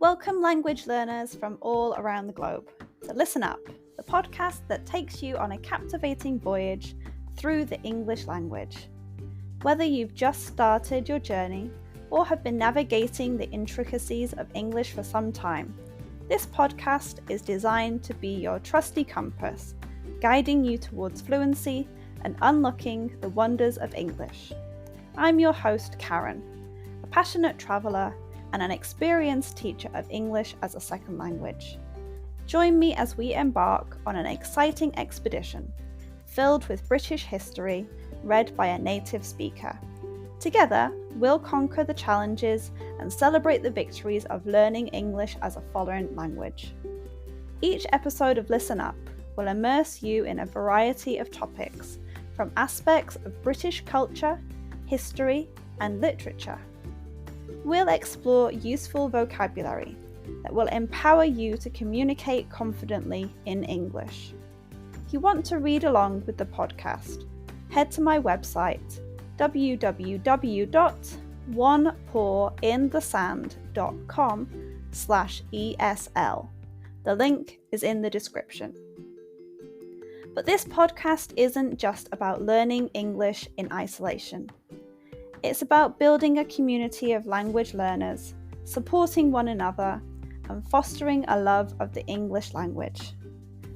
Welcome, language learners from all around the globe, to Listen Up, the podcast that takes you on a captivating voyage through the English language. Whether you've just started your journey or have been navigating the intricacies of English for some time, this podcast is designed to be your trusty compass, guiding you towards fluency and unlocking the wonders of English. I'm your host, Karen, a passionate traveller and an experienced teacher of English as a second language. Join me as we embark on an exciting expedition filled with British history read by a native speaker. Together, we'll conquer the challenges and celebrate the victories of learning English as a foreign language. Each episode of Listen Up will immerse you in a variety of topics, from aspects of British culture, history, and literature. We'll explore useful vocabulary that will empower you to communicate confidently in English. If you want to read along with the podcast, head to my website www.onepawinthesand.com/ESL. The link is in the description. But this podcast isn't just about learning English in isolation. It's about building a community of language learners, supporting one another, and fostering a love of the English language.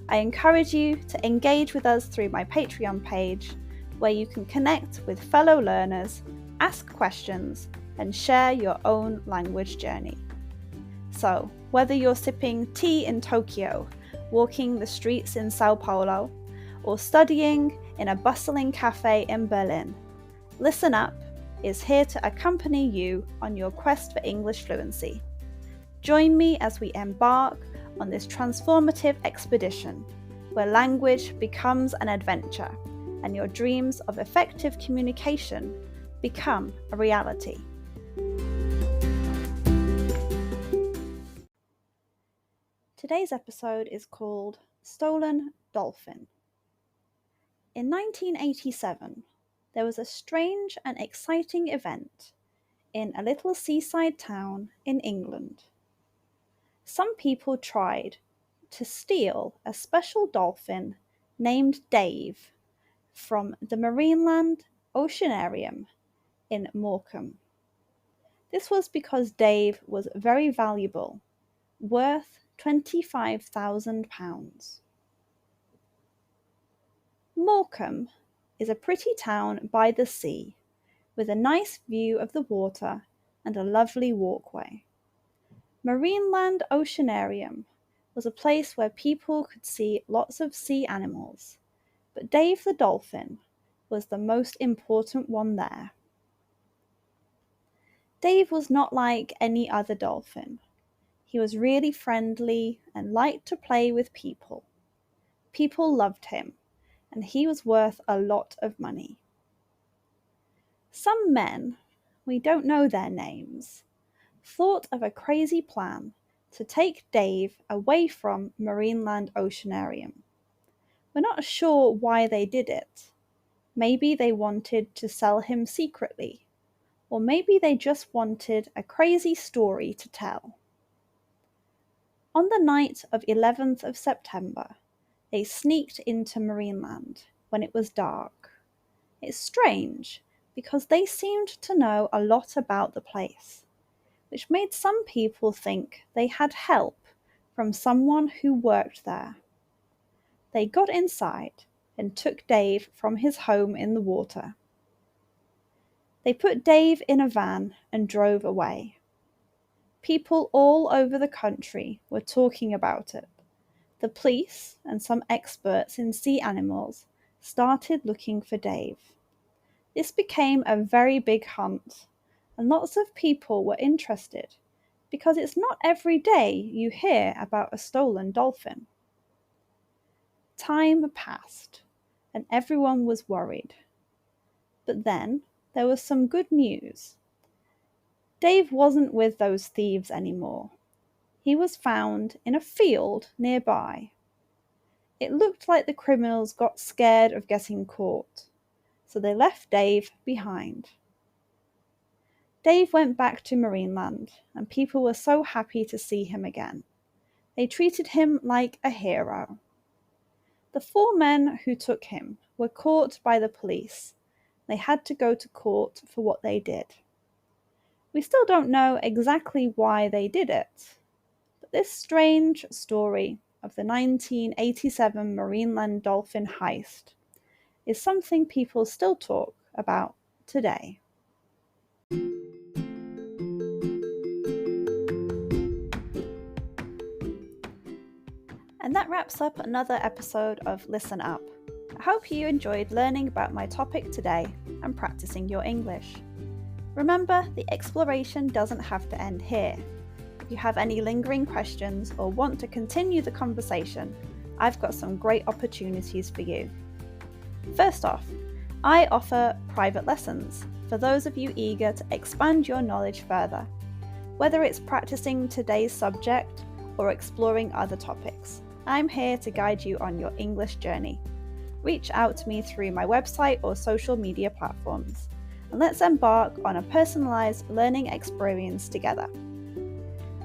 I encourage you to engage with us through my Patreon page, where you can connect with fellow learners, ask questions, and share your own language journey. So, whether you're sipping tea in Tokyo, walking the streets in Sao Paulo, or studying in a bustling cafe in Berlin, Listen Up is here to accompany you on your quest for English fluency. Join me as we embark on this transformative expedition, where language becomes an adventure and your dreams of effective communication become a reality. Today's episode is called Stolen Dolphin. In 1987, there was a strange and exciting event in a little seaside town in England. Some people tried to steal a special dolphin named Dave from the Marineland Oceanarium in Morecambe. This was because Dave was very valuable, worth £25,000. Morecambe is a pretty town by the sea, with a nice view of the water and a lovely walkway. Marineland Oceanarium was a place where people could see lots of sea animals, but Dave the dolphin was the most important one there. Dave was not like any other dolphin. He was really friendly and liked to play with people. People loved him, and he was worth a lot of money. Some men, we don't know their names, thought of a crazy plan to take Dave away from Marineland Oceanarium. We're not sure why they did it. Maybe they wanted to sell him secretly, or maybe they just wanted a crazy story to tell. On the night of 11th of September, they sneaked into Marineland when it was dark. It's strange because they seemed to know a lot about the place, which made some people think they had help from someone who worked there. They got inside and took Dave from his home in the water. They put Dave in a van and drove away. People all over the country were talking about it. The police and some experts in sea animals started looking for Dave. This became a very big hunt, and lots of people were interested because it's not every day you hear about a stolen dolphin. Time passed, and everyone was worried. But then there was some good news. Dave wasn't with those thieves anymore. He was found in a field nearby. It looked like the criminals got scared of getting caught, so they left Dave behind. Dave went back to Marineland, and people were so happy to see him again. They treated him like a hero. The 4 men who took him were caught by the police. They had to go to court for what they did. We still don't know exactly why they did it, but this strange story of the 1987 Marineland Dolphin Heist is something people still talk about today. And that wraps up another episode of Listen Up. I hope you enjoyed learning about my topic today and practicing your English. Remember, the exploration doesn't have to end here. If you have any lingering questions or want to continue the conversation, I've got some great opportunities for you. First off, I offer private lessons for those of you eager to expand your knowledge further, whether it's practicing today's subject or exploring other topics. I'm here to guide you on your English journey. Reach out to me through my website or social media platforms, and let's embark on a personalised learning experience together.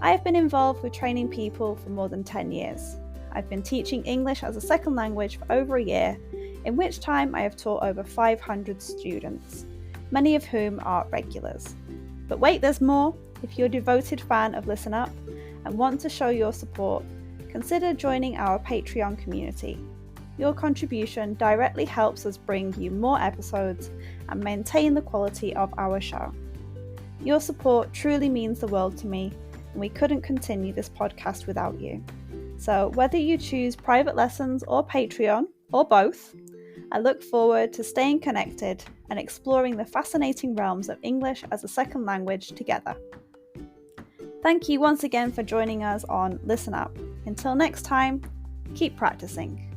I have been involved with training people for more than 10 years. I've been teaching English as a second language for over a year, in which time I have taught over 500 students, many of whom are regulars. But wait, there's more. If you're a devoted fan of Listen Up and want to show your support, consider joining our Patreon community. Your contribution directly helps us bring you more episodes and maintain the quality of our show. Your support truly means the world to me, and we couldn't continue this podcast without you. So whether you choose private lessons or Patreon, or both, I look forward to staying connected and exploring the fascinating realms of English as a second language together. Thank you once again for joining us on Listen Up. Until next time, keep practicing.